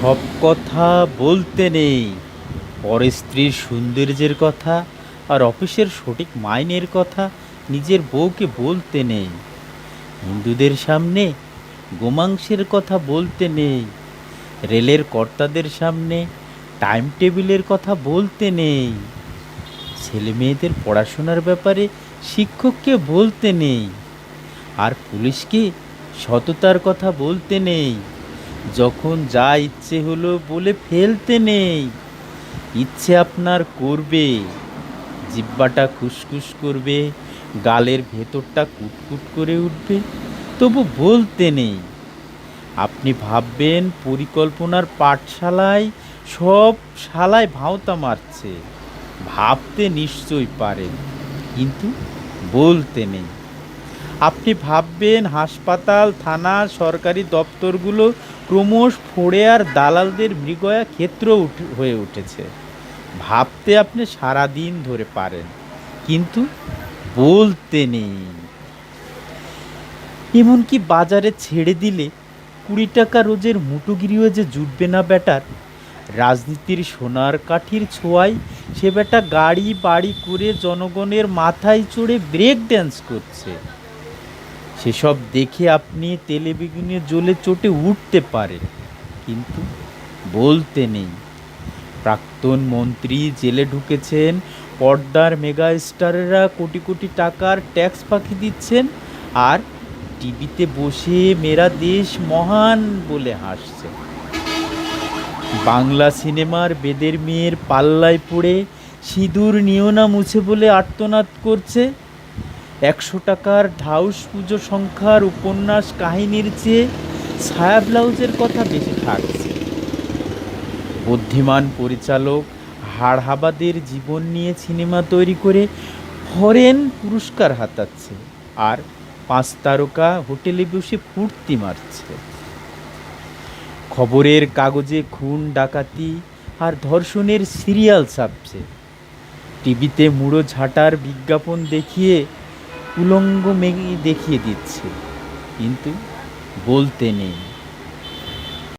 সব কথা বলতে নেই। পরের স্ত্রীর সৌন্দর্যের কথা আর অফিসের সঠিক মাইনের কথা নিজের বউকে বলতে নেই। হিন্দুদের সামনে গোমাংসের কথা বলতে নেই। রেলের কর্তাদের সামনে টাইম টেবিলের কথা বলতে নেই। ছেলে মেয়েদের পড়াশোনার ব্যাপারে শিক্ষককে বলতে নেই। আর পুলিশকে সততার কথা বলতে নেই। যখন যা ইচ্ছে হলো বলে ফেলতে নেই। ইচ্ছে আপনার করবে, জিহ্বাটা খুসখুস করবে, গালের ভেতরটা কুটকুট করে উঠবে, তবু বলতে নেই। আপনি ভাববেন পরিকল্পনার পাঠশালায় সব শালায় ভাঁওতা মারছে। ভাবতে নিশ্চয়ই পারেন, কিন্তু বলতে নেই। আপনি ভাববেন হাসপাতাল, থানা, সরকারি দপ্তরগুলো ক্রমশ ফোড়ে আর দালালদের মৃগয়া ক্ষেত্র হয়ে উঠেছে। ভাবতে আপনি সারা দিন ধরে পারেন, কিন্তু বলতে নেই। এমনকি বাজারে ছেড়ে দিলে 20 টাকা রোজের মুটুগিরিও যে জুটবে না বেটার। রাজনীতির সোনার কাঠির ছোঁয়ায় সে বেটা গাড়ি বাড়ি করে জনগণের মাথায় চড়ে ব্রেক ড্যান্স করছে। সেসব দেখে আপনি তেলে বেগুনে জ্বলে চটে উঠতে পারেন, কিন্তু বলতে নেই। প্রাক্তন মন্ত্রী জেলে ঢুকেছেন, পর্দার মেগা স্টারেরা কোটি কোটি টাকার ট্যাক্স ফাঁকি দিচ্ছেন, আর টিভিতে বসে মেরা দেশ মহান বলে হাসছে। বাংলা সিনেমার বেদের মেয়ের পাল্লায় পড়ে সিঁদুর নিও না মুছে বলে আর্তনাদ করছে। 100 টাকার ঢাউস পুজো সংখ্যার উপন্যাস কাহিনীর চেয়ে ছায়া ব্লাউজের কথা বেশি থাকছে। বুদ্ধিমান পরিচালক হাড়হাবাদের জীবন নিয়ে সিনেমা তৈরি করে ফরেন পুরস্কার হাতাচ্ছে, আর 5 তারকা হোটেলে বসে ফুর্তি মারছে। খবরের কাগজে খুন ডাকাতি আর ধর্ষণের সিরিয়াল ছাপছে। টিভিতে মুড়ো ঝাঁটার বিজ্ঞাপন দেখিয়ে উলঙ্গ মেয়ে দেখিয়ে দিচ্ছে, কিন্তু বলতে নেই।